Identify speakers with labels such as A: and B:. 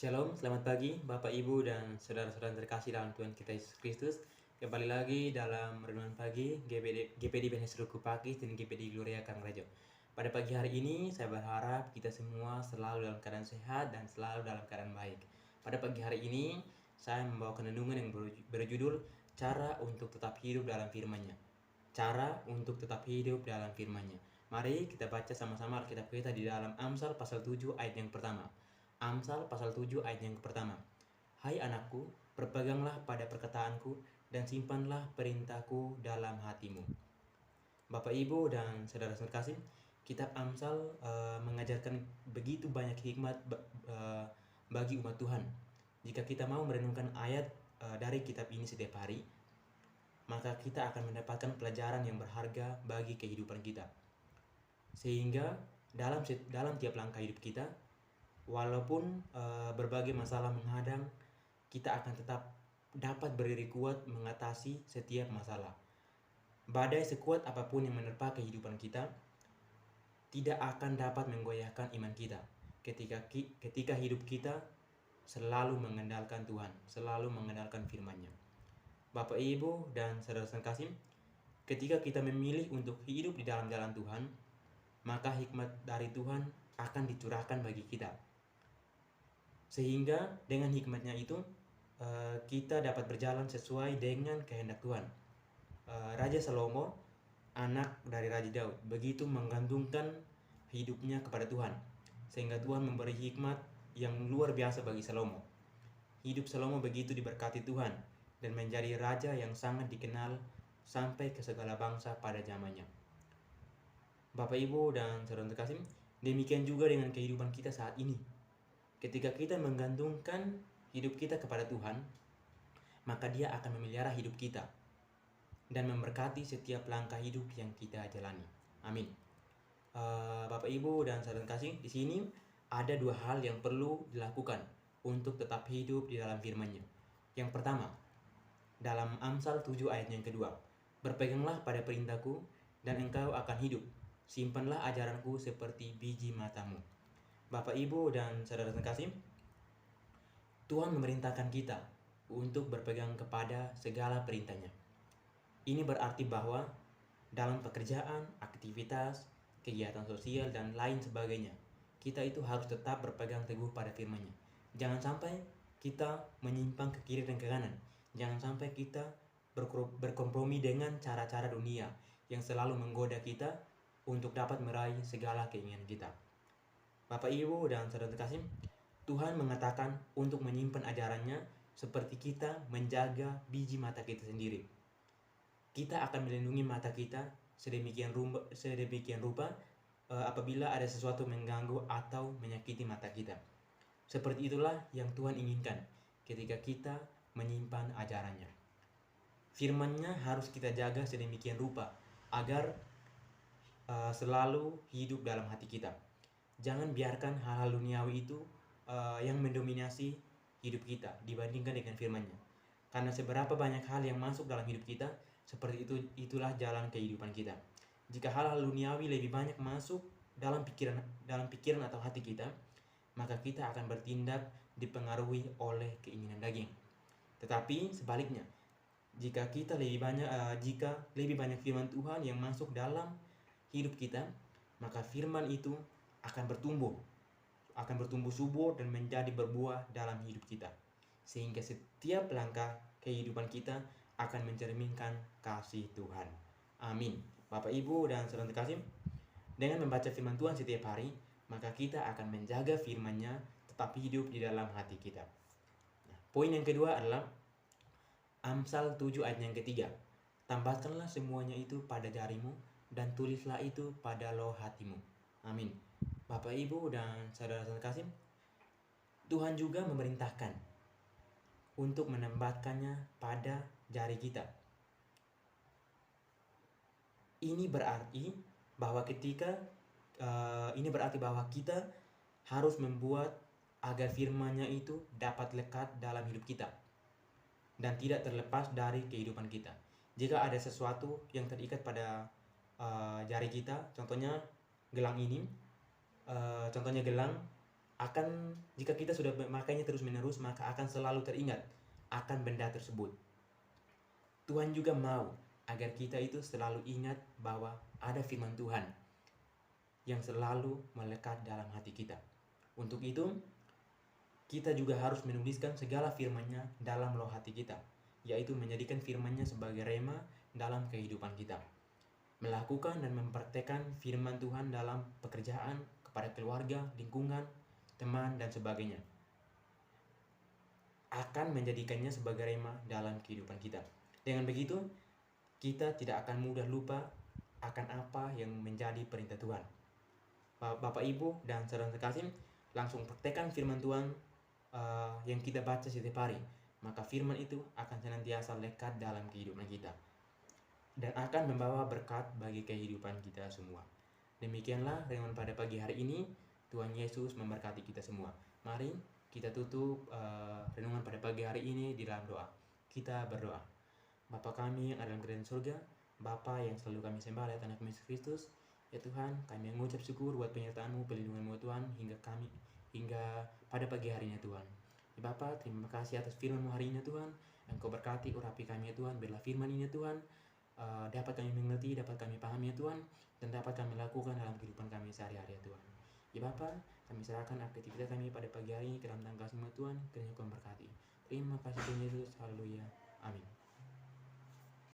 A: Shalom, selamat pagi Bapak Ibu dan saudara-saudara terkasih dalam Tuhan kita Yesus Kristus. Kembali lagi dalam renungan pagi GPD Benesruku Pakis dan GPD Gloria Kangrejo. Pada pagi hari ini saya berharap kita semua selalu dalam keadaan sehat dan selalu dalam keadaan baik. Pada pagi hari ini saya membawakan renungan yang berjudul Cara untuk tetap hidup dalam firman-Nya. Cara untuk tetap hidup dalam firman-Nya. Mari kita baca sama-sama Alkitab kita di dalam Amsal pasal 7 ayat yang pertama. Amsal pasal 7 ayat yang pertama. Hai anakku, berpeganglah pada perkataanku dan simpanlah perintahku dalam hatimu. Bapak Ibu dan saudara-saudara kasih, kitab Amsal mengajarkan begitu banyak hikmat bagi umat Tuhan. Jika kita mau merenungkan ayat dari kitab ini setiap hari, maka kita akan mendapatkan pelajaran yang berharga bagi kehidupan kita. Sehingga dalam tiap langkah hidup kita, walaupun berbagai masalah menghadang, kita akan tetap dapat berdiri kuat mengatasi setiap masalah. Badai sekuat apapun yang menerpa kehidupan kita tidak akan dapat menggoyahkan iman kita ketika hidup kita selalu mengandalkan Tuhan, selalu mengandalkan firman-Nya. Bapak Ibu dan saudara-saudara kasih, ketika kita memilih untuk hidup di dalam jalan Tuhan, maka hikmat dari Tuhan akan dicurahkan bagi kita. Sehingga dengan hikmatnya itu kita dapat berjalan sesuai dengan kehendak Tuhan. Raja Salomo, anak dari Raja Daud, begitu menggantungkan hidupnya kepada Tuhan, sehingga Tuhan memberi hikmat yang luar biasa bagi Salomo. Hidup Salomo begitu diberkati Tuhan dan menjadi raja yang sangat dikenal sampai ke segala bangsa pada zamannya. Bapak Ibu dan saudara terkasih, demikian juga dengan kehidupan kita saat ini. Ketika kita menggantungkan hidup kita kepada Tuhan, maka Dia akan memelihara hidup kita dan memberkati setiap langkah hidup yang kita jalani. Amin. Bapak Ibu dan saudara kasih, di sini ada dua hal yang perlu dilakukan untuk tetap hidup di dalam firman-Nya. Yang pertama, dalam Amsal 7 ayat yang kedua, berpeganglah pada perintahku dan engkau akan hidup. Simpanlah ajaranku seperti biji matamu. Bapak Ibu dan saudara terkasih, Tuhan memerintahkan kita untuk berpegang kepada segala perintah-Nya. Ini berarti bahwa dalam pekerjaan, aktivitas, kegiatan sosial, dan lain sebagainya, kita itu harus tetap berpegang teguh pada firman-Nya. Jangan sampai kita menyimpang ke kiri dan ke kanan. Jangan sampai kita berkompromi dengan cara-cara dunia yang selalu menggoda kita untuk dapat meraih segala keinginan kita. Bapak Ibu dan saudara terkasih, Tuhan mengatakan untuk menyimpan ajarannya seperti kita menjaga biji mata kita sendiri. Kita akan melindungi mata kita sedemikian rupa apabila ada sesuatu mengganggu atau menyakiti mata kita. Seperti itulah yang Tuhan inginkan ketika kita menyimpan ajarannya. Firman-Nya harus kita jaga sedemikian rupa agar selalu hidup dalam hati kita. Jangan biarkan hal-hal duniawi itu yang mendominasi hidup kita dibandingkan dengan firman-Nya. Karena seberapa banyak hal yang masuk dalam hidup kita, seperti itulah jalan kehidupan kita. Jika hal-hal duniawi lebih banyak masuk dalam pikiran atau hati kita, maka kita akan bertindak dipengaruhi oleh keinginan daging. Tetapi sebaliknya, jika lebih banyak firman Tuhan yang masuk dalam hidup kita, maka firman itu akan bertumbuh subur dan menjadi berbuah dalam hidup kita, sehingga setiap langkah kehidupan kita akan mencerminkan kasih Tuhan. Amin. Bapak Ibu dan saudara terkasih, dengan membaca firman Tuhan setiap hari, maka kita akan menjaga firman-Nya tetap hidup di dalam hati kita. Nah, poin yang kedua adalah Amsal 7 ayat yang ketiga. Tambahkanlah semuanya itu pada jarimu dan tulislah itu pada loh hatimu. Amin. Bapak Ibu dan saudara terkasih, Tuhan juga memerintahkan untuk menempatkannya pada jari kita. Ini berarti bahwa kita harus membuat agar firman-Nya itu dapat lekat dalam hidup kita dan tidak terlepas dari kehidupan kita. Jika ada sesuatu yang terikat pada jari kita, contohnya gelang ini, jika kita sudah memakainya terus-menerus, maka akan selalu teringat akan benda tersebut. Tuhan juga mau agar kita itu selalu ingat bahwa ada firman Tuhan yang selalu melekat dalam hati kita. Untuk itu, kita juga harus menuliskan segala firman-Nya dalam loh hati kita, yaitu menjadikan firman-Nya sebagai rema dalam kehidupan kita. Melakukan dan mempraktekkan firman Tuhan dalam pekerjaan, kepada keluarga, lingkungan, teman, dan sebagainya akan menjadikannya sebagai rema dalam kehidupan kita. Dengan begitu, kita tidak akan mudah lupa akan apa yang menjadi perintah Tuhan. Bapak, Ibu, dan saudara terkasih, langsung praktekkan firman Tuhan yang kita baca setiap hari. Maka firman itu akan senantiasa lekat dalam kehidupan kita dan akan membawa berkat bagi kehidupan kita semua. Demikianlah renungan pada pagi hari ini. Tuhan Yesus memberkati kita semua. Mari kita tutup renungan pada pagi hari ini di dalam doa. Kita berdoa. Bapa kami yang ada dalam kerajaan surga, Bapa yang selalu kami sembah lewat anak Yesus Kristus, ya Tuhan, kami mengucap syukur buat penyertaan-Mu, pelindungan-Mu Tuhan, hingga pada pagi hari ini Tuhan. Ya Bapa, terima kasih atas firman-Mu hari ini Tuhan. Engkau berkati urapi kami ya Tuhan, biarlah firman ini Tuhan dapat kami mengerti, dapat kami pahami ya Tuhan, dan dapat kami lakukan dalam kehidupan kami sehari-hari ya Tuhan. Ya Bapa, kami serahkan aktivitas kami pada pagi hari ini ke dalam tangan Kasih-Mu Tuhan, kiranya Kau memberkati. Terima kasih Tuhan Yesus, haleluya, amin.